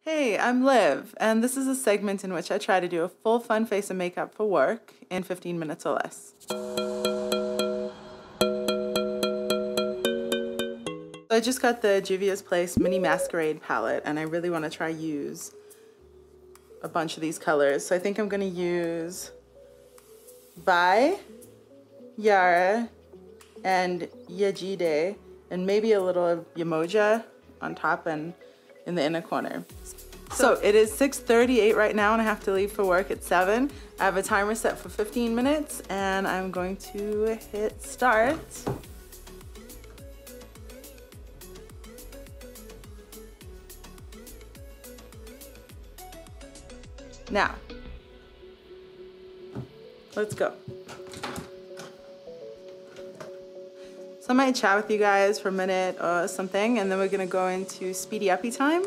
Hey, I'm Liv, and this is a segment in which I try to do a full fun face of makeup for work in 15 minutes or less. So I just got the Juvia's Place Mini Masquerade palette, and I really want to try use a bunch of these colors. So I think I'm going to use Bai, Yara, and Yajide, and maybe a little of Yamoja on top and in the inner corner. So it is 6:38 right now and I have to leave for work at 7. I have a timer set for 15 minutes and I'm going to hit start. Now, let's go. So I might chat with you guys for a minute or something, and then we're gonna go into speedy uppy time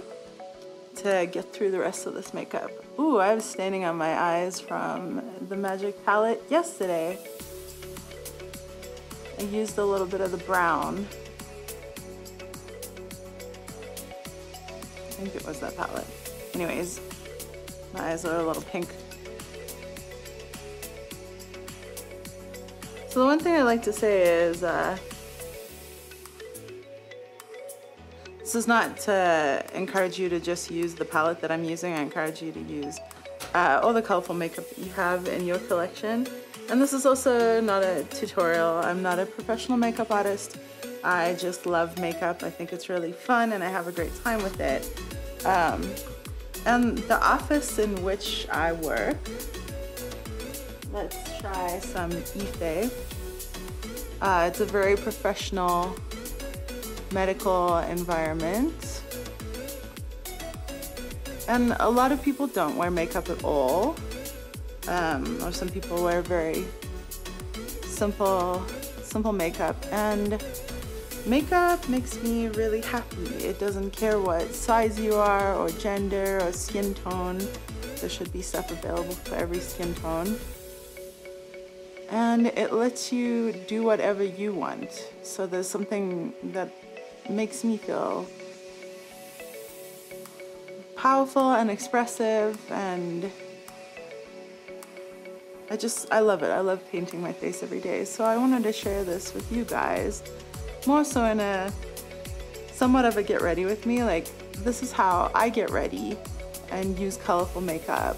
to get through the rest of this makeup. Ooh, I was staining on my eyes from the Magic palette yesterday. I used a little bit of the brown. I think it was that palette. Anyways, my eyes are a little pink. So the one thing I like to say is, this is not to encourage you to just use the palette that I'm using. I encourage you to use all the colorful makeup that you have in your collection. And this is also not a tutorial. I'm not a professional makeup artist. I just love makeup. I think it's really fun and I have a great time with it. And the office in which I work, let's try some Ife. It's a very professional medical environment, and a lot of people don't wear makeup at all, or some people wear very simple makeup, and makeup makes me really happy. It doesn't care what size you are or gender or skin tone. There should be stuff available for every skin tone, and it lets you do whatever you want. So there's something that makes me feel powerful and expressive, and I love it. I love painting my face every day. So I wanted to share this with you guys, more so in a somewhat of a get ready with me. Like, this is how I get ready and use colorful makeup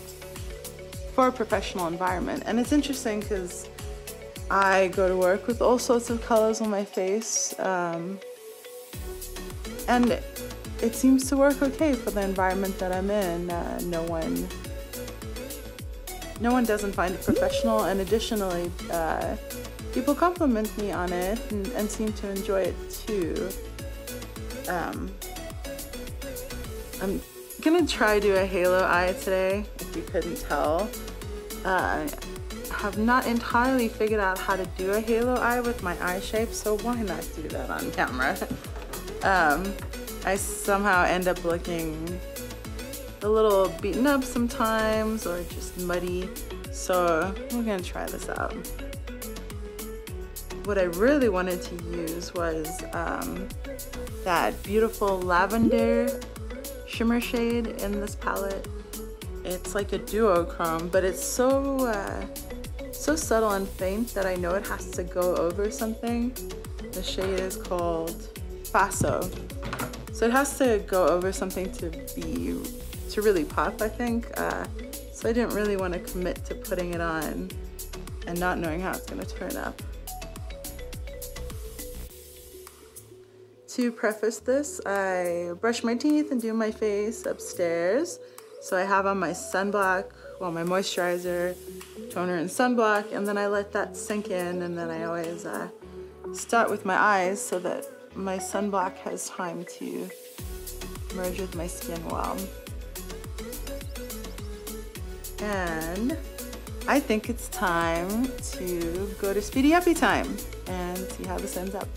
for a professional environment. And it's interesting because I go to work with all sorts of colors on my face, and it seems to work okay for the environment that I'm in. No one doesn't find it professional, and additionally, people compliment me on it and seem to enjoy it too. I'm gonna try to do a halo eye today, if you couldn't tell. I have not entirely figured out how to do a halo eye with my eye shape, so why not do that on camera? I somehow end up looking a little beaten up sometimes, or just muddy, so we're gonna try this out. What I really wanted to use was that beautiful Lavender shimmer shade in this palette. It's like a duochrome, but it's so subtle and faint that I know it has to go over something. The shade is called Faso. So it has to go over something to really pop, I think. So I didn't really want to commit to putting it on and not knowing how it's going to turn up. To preface this, I brush my teeth and do my face upstairs. So I have on my sunblock, well, my moisturizer, toner, and sunblock, and then I let that sink in, and then I always start with my eyes so that my sunblock has time to merge with my skin well. And I think it's time to go to speedy uppy time and see how this ends up.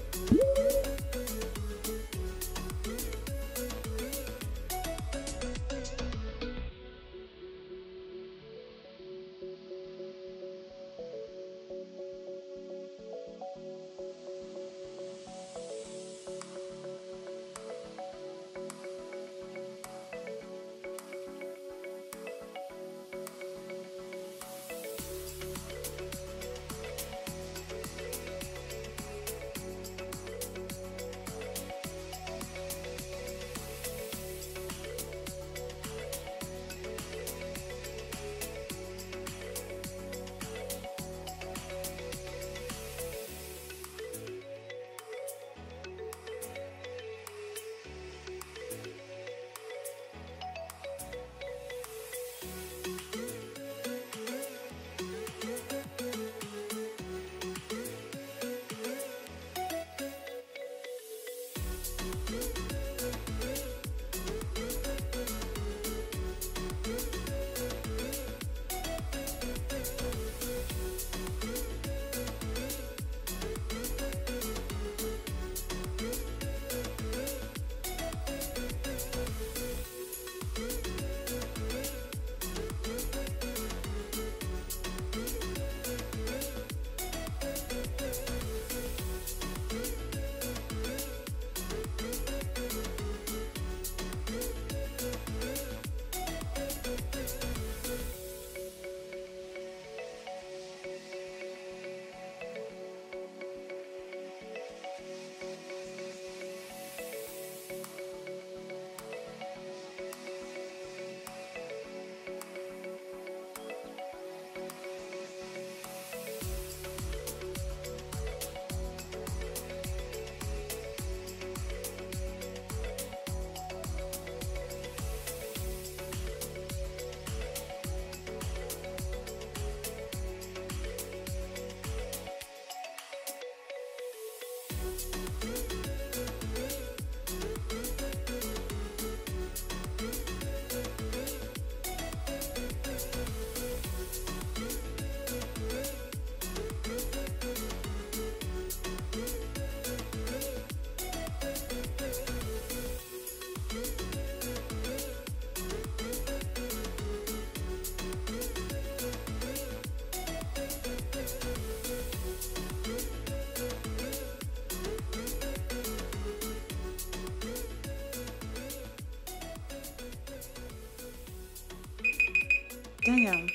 Damn.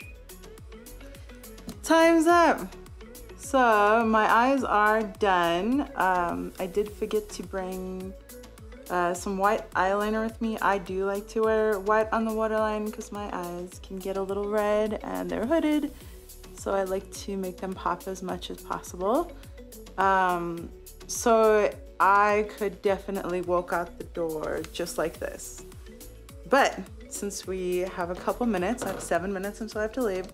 Time's up. So my eyes are done. I did forget to bring some white eyeliner with me. I do like to wear white on the waterline because my eyes can get a little red and they're hooded. So I like to make them pop as much as possible. So I could definitely walk out the door just like this. But since we have a couple minutes, I have 7 minutes until I have to leave,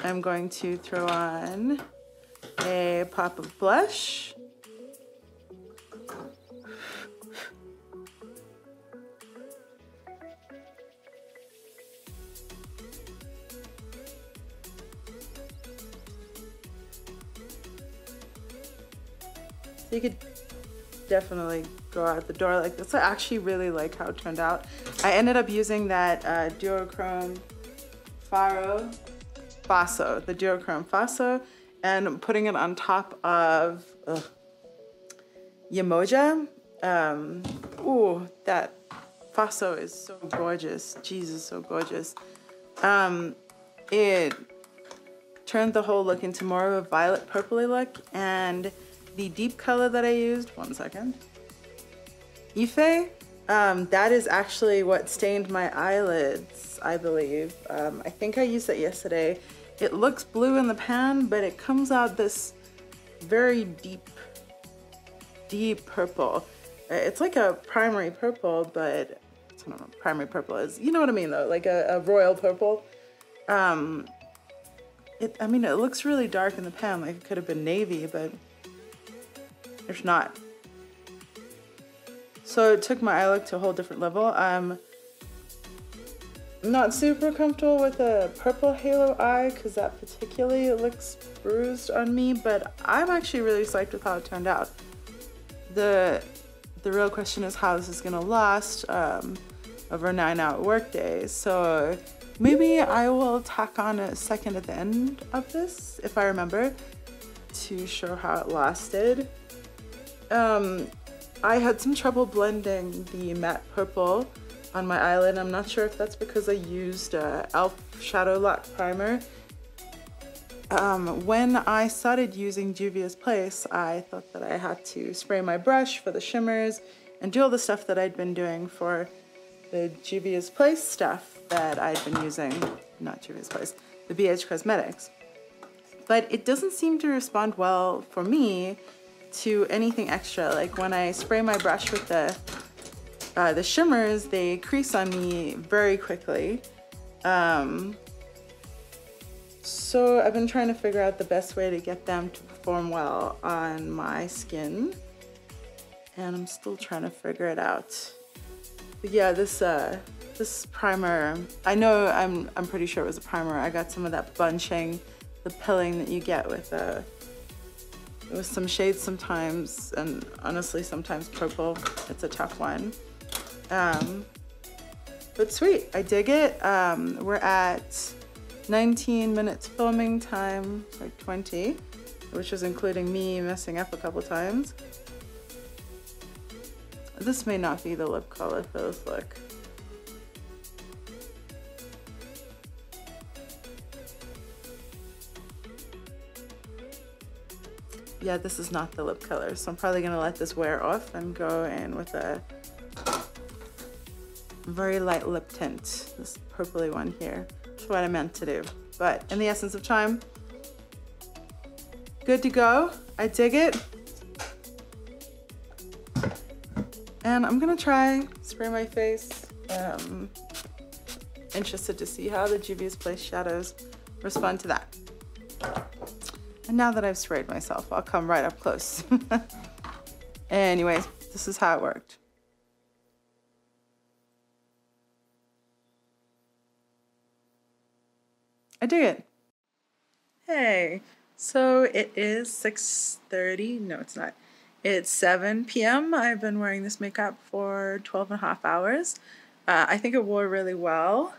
I'm going to throw on a pop of blush. So you could definitely go out the door like this. I actually really like how it turned out. I ended up using that duochrome Faso, the duochrome Faso, and putting it on top of Yamoja. Ooh, that Faso is so gorgeous. Jesus, so gorgeous. It turned the whole look into more of a violet purpley look, and the deep color that I used, one second, Ife, that is actually what stained my eyelids, I believe. I think I used it yesterday. It looks blue in the pan, but it comes out this very deep purple. It's like a primary purple, but I don't know what primary purple is. You know what I mean though, like a royal purple. I mean, it looks really dark in the pan, like it could have been navy, but it's not. So it took my eye look to a whole different level. I'm not super comfortable with a purple halo eye because that particularly looks bruised on me, but I'm actually really psyched with how it turned out. The real question is how this is gonna last over a 9-hour workday. So maybe I will tack on a second at the end of this, if I remember, to show how it lasted. I had some trouble blending the matte purple on my eyelid. I'm not sure if that's because I used e.l.f. Shadow Lock Primer. When I started using Juvia's Place, I thought that I had to spray my brush for the shimmers and do all the stuff that I'd been doing for the Juvia's Place stuff that I'd been using, not Juvia's Place, the BH Cosmetics. But it doesn't seem to respond well for me to anything extra. Like when I spray my brush with the shimmers, they crease on me very quickly. So I've been trying to figure out the best way to get them to perform well on my skin, and I'm still trying to figure it out. But yeah, this primer, I know I'm pretty sure it was a primer. I got some of that bunching, the pilling that you get with some shades sometimes, and honestly sometimes purple. It's a tough one. But sweet, I dig it. We're at 19 minutes filming time, like 20, which is including me messing up a couple times. This may not be the lip color for this look. Yeah, this is not the lip color, so I'm probably gonna let this wear off and go in with a very light lip tint, this purpley one here. That's what I meant to do. But in the essence of time, good to go. I dig it. And I'm gonna try spray my face. Interested to see how the Juvia's Place shadows respond to that. And now that I've sprayed myself, I'll come right up close. Anyways, this is how it worked. I dig it. Hey, so it is 6:30. No, it's not. It's 7 p.m. I've been wearing this makeup for 12.5 hours. I think it wore really well.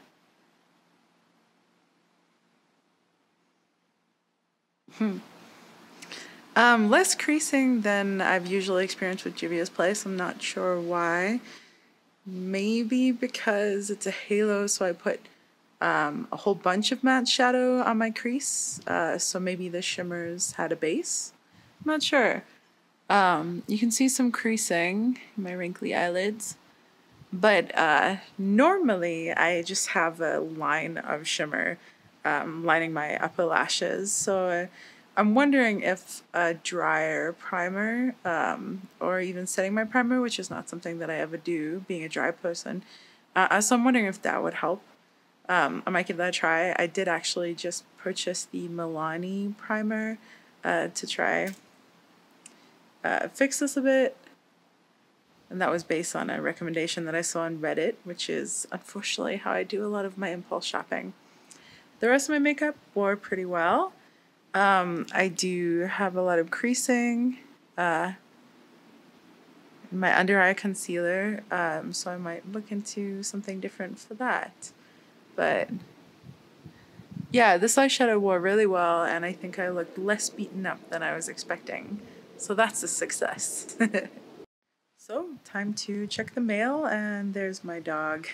Less creasing than I've usually experienced with Juvia's Place. I'm not sure why. Maybe because it's a halo, so I put a whole bunch of matte shadow on my crease, so maybe the shimmers had a base. I'm not sure. You can see some creasing in my wrinkly eyelids, but normally I just have a line of shimmer lining my upper lashes, so I'm wondering if a drier primer or even setting my primer, which is not something that I ever do being a dry person, so I'm wondering if that would help. I might give that a try. I did actually just purchase the Milani primer to try fix this a bit, and that was based on a recommendation that I saw on Reddit, which is unfortunately how I do a lot of my impulse shopping. The rest of my makeup wore pretty well. I do have a lot of creasing in my under eye concealer, so I might look into something different for that. But yeah, this eyeshadow wore really well, and I think I looked less beaten up than I was expecting. So that's a success. So, time to check the mail, and there's my dog.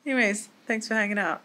Anyways, thanks for hanging out.